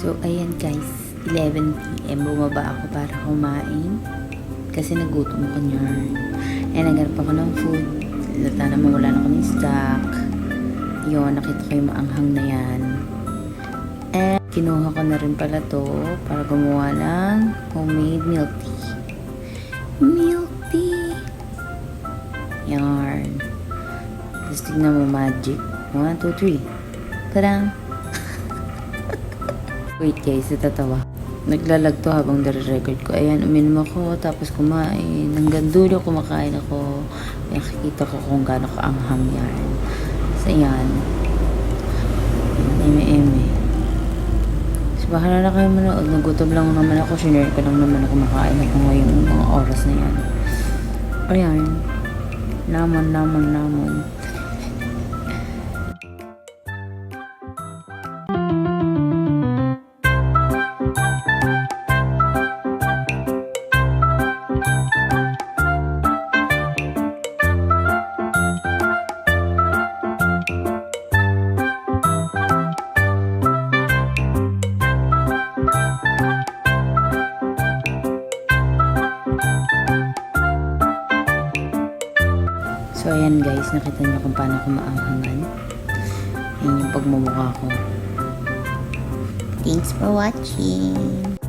So, ayan guys, 11 PM bumaba ako para kumain kasi nagutom ko niyan. And naghanap ako ng food. Lata naman wala na kaming stock. Yun, nakita ko yung maanghang na yan. And kinuha ko na rin pala to para gumawa ng homemade milk tea. Milk tea! Yarn. Tapos tignan mo magic. 1, 2, 3. Tadang! Wait guys, natatawa. Naglalag to habang nare-record ko. Ayan, uminom ako, tapos kumain. Hanggang dulo kumakain ako. Nakikita ko kung gaano kaanghang yan. So yan. Eme-eme. So bahala na kayo manood. Nagutom lang naman ako. Shinare ko lang naman ako kumakain ako ngayong mga oras na yan. Ayan. Naman. So, ayan guys, nakita niyo kung paano ko maanghangan. Ayan yung pagmumukha ko. Thanks for watching!